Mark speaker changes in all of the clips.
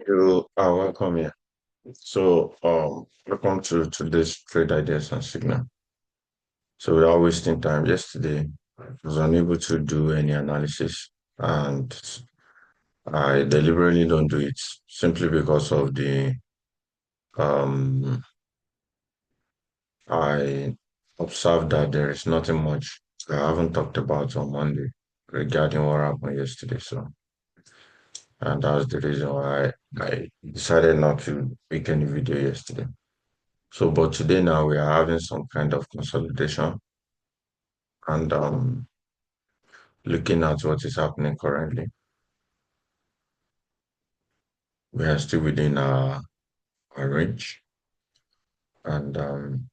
Speaker 1: You are welcome here. Welcome to today's trade ideas and signal. So, we are wasting time. Yesterday, I was unable to do any analysis, and I deliberately don't do it simply because of the um. I observed that there is nothing much I haven't talked about on Monday regarding what happened yesterday. And that's the reason why I decided not to make any video yesterday. But today now we are having some kind of consolidation and looking at what is happening currently. We are still within our range, and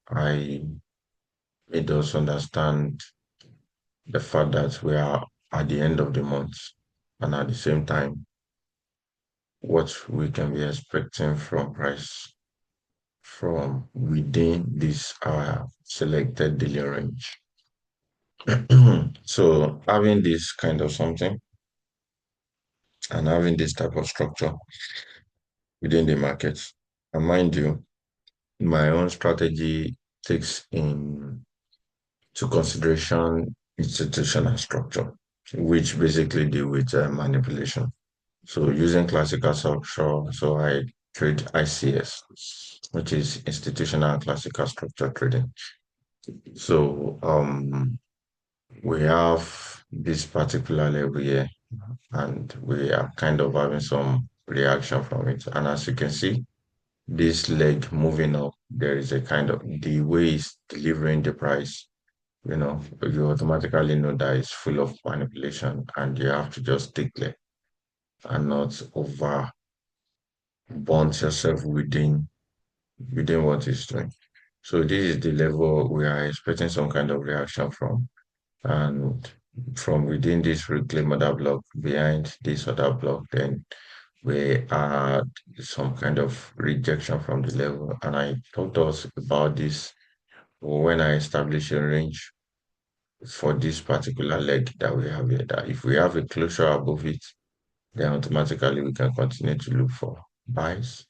Speaker 1: I made us understand the fact that we are at the end of the month, and at the same time, what we can be expecting from price from within this selected daily range. So having this kind of something and having this type of structure within the market. And mind you, my own strategy takes in to consideration institutional structure, which basically deal with manipulation. So using classical structure, so I trade ICS, which is institutional classical structure trading. So we have this particular level here, and we are kind of having some reaction from it. And as you can see, this leg moving up, there is a kind of the way it's delivering the price, you automatically know that it's full of manipulation and you have to just take it and not over bond yourself within what it's doing. So this is the level we are expecting some kind of reaction from. And from within this reclaim other block behind this other block, then we had some kind of rejection from the level. And I talked to us about this when I establish a range for this particular leg that we have here, that if we have a closure above it, then automatically we can continue to look for buys.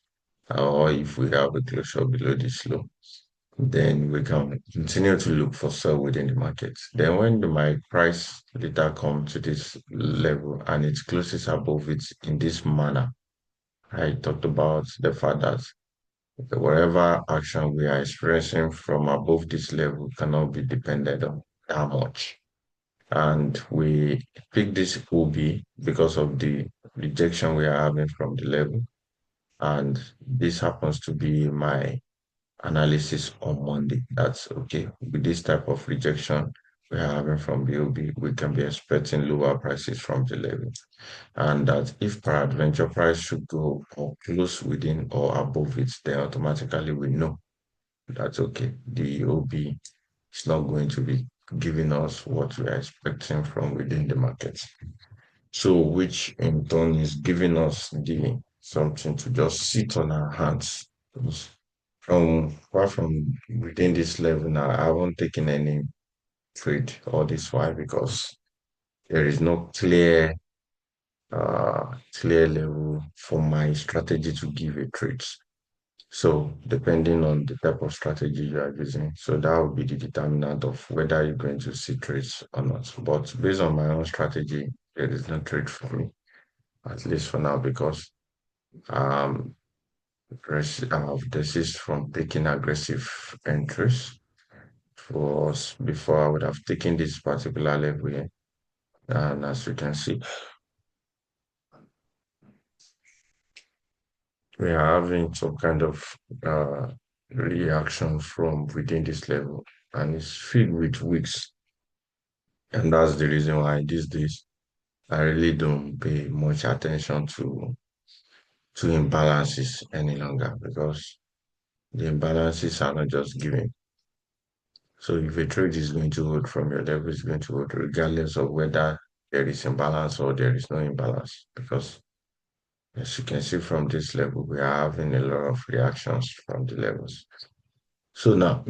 Speaker 1: Or if we have a closure below this low, then we can continue to look for sell within the market. Then when my price later come to this level and it closes above it in this manner, I talked about the fact that whatever action we are experiencing from above this level cannot be depended on that much. And we pick this OB because of the rejection we are having from the level. And this happens to be my analysis on Monday. That's okay. With this type of rejection we are having from BOB, we can be expecting lower prices from the level. And that if peradventure price should go or close within or above it, then automatically we know that's okay. The OB is not going to be giving us what we are expecting from within the market. So, which in turn is giving us the something to just sit on our hands. From far from within this level now, I haven't taken any trade all this while because there is no clear level for my strategy to give a trade. So depending on the type of strategy you are using, so that will be the determinant of whether you're going to see trades or not. But based on my own strategy, there is no trade for me, at least for now, because um I've desist from taking aggressive entries. For us, before I would have taken this particular level here. And as you can see, we are having some kind of uh, reaction from within this level, and it's filled with wicks. And that's the reason why these days I really don't pay much attention to imbalances any longer because the imbalances are not just given. So if a trade is going to hold from your level, it's going to hold regardless of whether there is imbalance or there is no imbalance. Because as you can see from this level, we are having a lot of reactions from the levels. So now,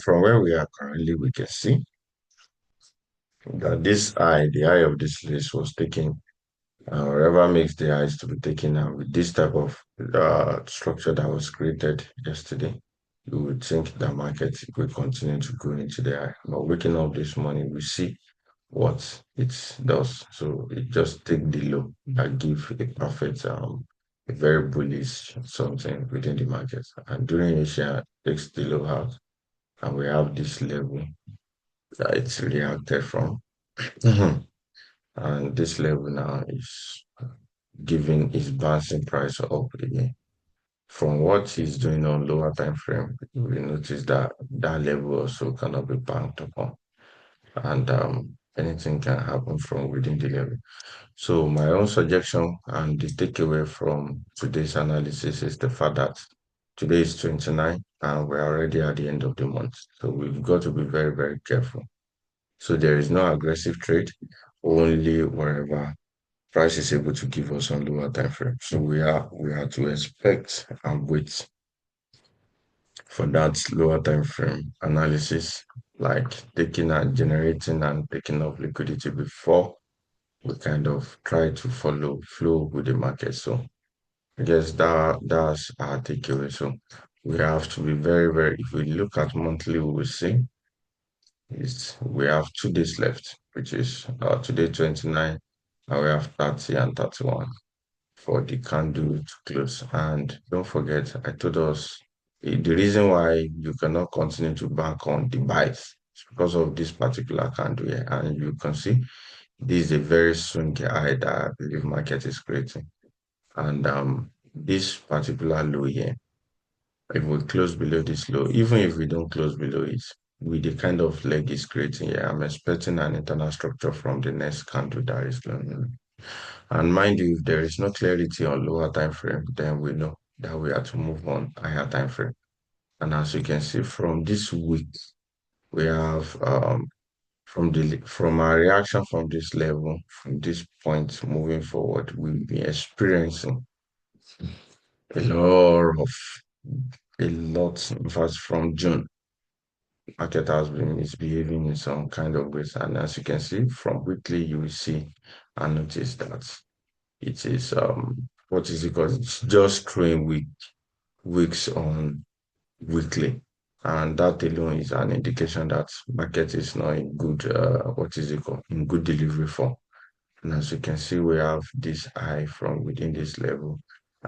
Speaker 1: from where we are currently, we can see that the eye of this list was taken Whatever makes the highs to be taken now with this type of structure that was created yesterday, you would think the market will continue to go into the high. But waking up this morning, we see what it does. So it just take the low that give a perfect, a very bullish something within the market. And during Asia, takes the low out, and we have this level that it's reacted from. And this level now is giving its bouncing price up again. From what he's doing on lower time frame, we notice that that level also cannot be banked upon, and anything can happen from within the level. So my own suggestion and the takeaway from today's analysis is the fact that today is 29 and we're already at the end of the month. So we've got to be very, very careful. So there is no aggressive trade, only wherever price is able to give us on lower time frame. So we are to expect and wait for that lower time frame analysis, like taking and generating and taking off liquidity before we kind of try to follow flow with the market. So I guess that's our takeaway. So we have to be very, very, if we look at monthly, we will see is we have 2 days left, which is today 29, and we have 30 and 31 for the candle to close. And don't forget, I told us the reason why you cannot continue to bank on the buys is because of this particular candle here. And you can see this is a very swing high that I believe market is creating. And this particular low here, if we close below this low, even if we don't close below it, with the kind of leg it's creating here, I'm expecting an internal structure from the next candle that is going. And mind you, if there is no clarity on lower time frame, then we know that we have to move on higher time frame. And as you can see from this week, we have from our reaction from this level, from this point moving forward, we'll be experiencing a lot of a lot, in fact, from June, market has been misbehaving in some kind of ways. And as you can see from weekly, you will see and notice that it is what is it called? It's just throwing weeks on weekly. And that alone is an indication that market is not in good what is it called? In good delivery form. And as you can see, we have this high from within this level,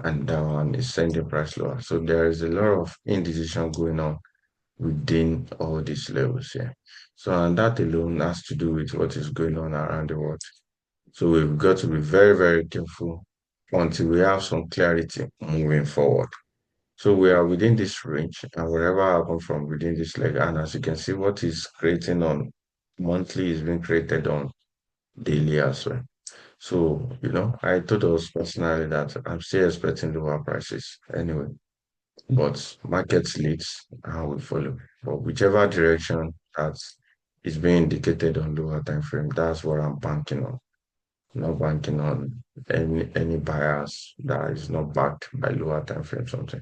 Speaker 1: and that one is sending price lower. So there is a lot of indecision going on within all these levels here. So, and that alone has to do with what is going on around the world. So we've got to be very, very careful until we have some clarity moving forward. So we are within this range, and whatever happens from within this leg, and as you can see, what is creating on monthly is being created on daily as well. So, I told us personally that I'm still expecting lower prices anyway, but market leads and we follow. But whichever direction that is being indicated on lower time frame, that's what I'm banking on. Not banking on any bias that is not backed by lower time frame something.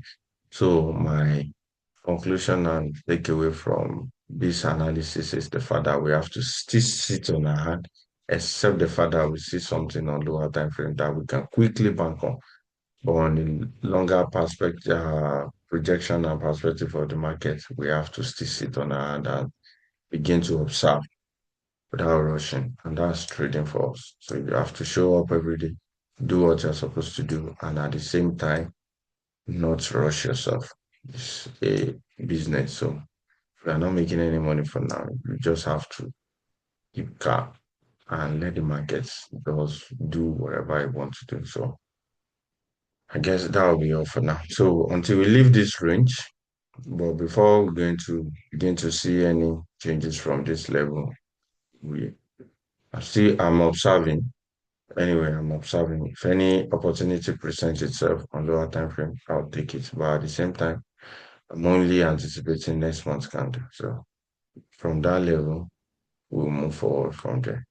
Speaker 1: So my conclusion and takeaway from this analysis is the fact that we have to still sit on our hand, except the fact that we see something on lower time frame that we can quickly bank on. But on the longer perspective, projection and perspective of the market, we have to still sit on our hand and begin to observe without rushing. And that's trading for us. So you have to show up every day, do what you're supposed to do, and at the same time, not rush yourself. It's a business. So if you're not making any money for now, you just have to keep calm and let the markets just do whatever it wants to do. So I guess that will be all for now. So until we leave this range, but before we're going to begin to see any changes from this level, we I'm observing. Anyway, I'm observing. If any opportunity presents itself on lower time frame, I'll take it. But at the same time, I'm only anticipating next month's candle. So from that level, we'll move forward from there.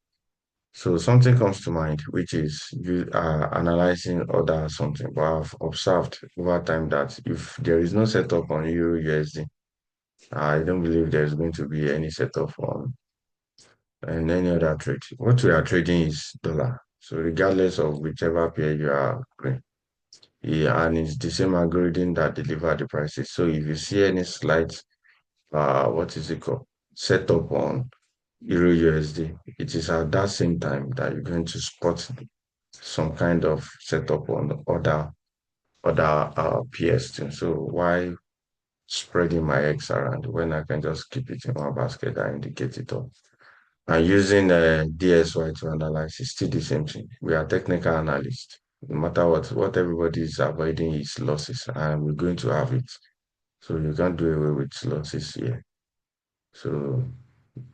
Speaker 1: So something comes to mind, which is you are analyzing other something, but I've observed over time that if there is no setup on Euro USD, I don't believe there's going to be any setup on and any other trade. What we are trading is dollar. So regardless of whichever pair you are agreeing, yeah, and it's the same algorithm that deliver the prices. So if you see any slight, what is it called, setup on Euro USD, it is at that same time that you're going to spot some kind of setup on other pairs too. So why spreading my eggs around when I can just keep it in one basket and indicate it all? And using DSY to analyze is still the same thing. We are technical analysts. No matter what everybody is avoiding is losses, and we're going to have it. So you can't do away with losses here. So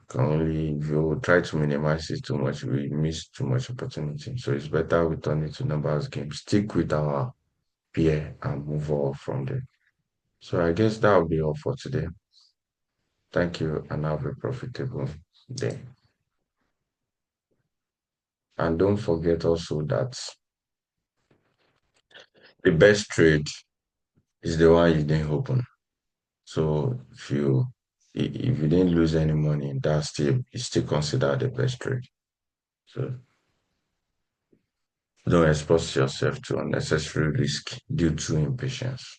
Speaker 1: can only if you try to minimize it too much, we miss too much opportunity. So it's better we turn it to numbers game. Stick with our peer and move on from there. So I guess that will be all for today. Thank you and have a profitable day. And don't forget also that the best trade is the one you didn't open. So if you didn't lose any money, that's still it's still considered the best trade. So don't expose yourself to unnecessary risk due to impatience.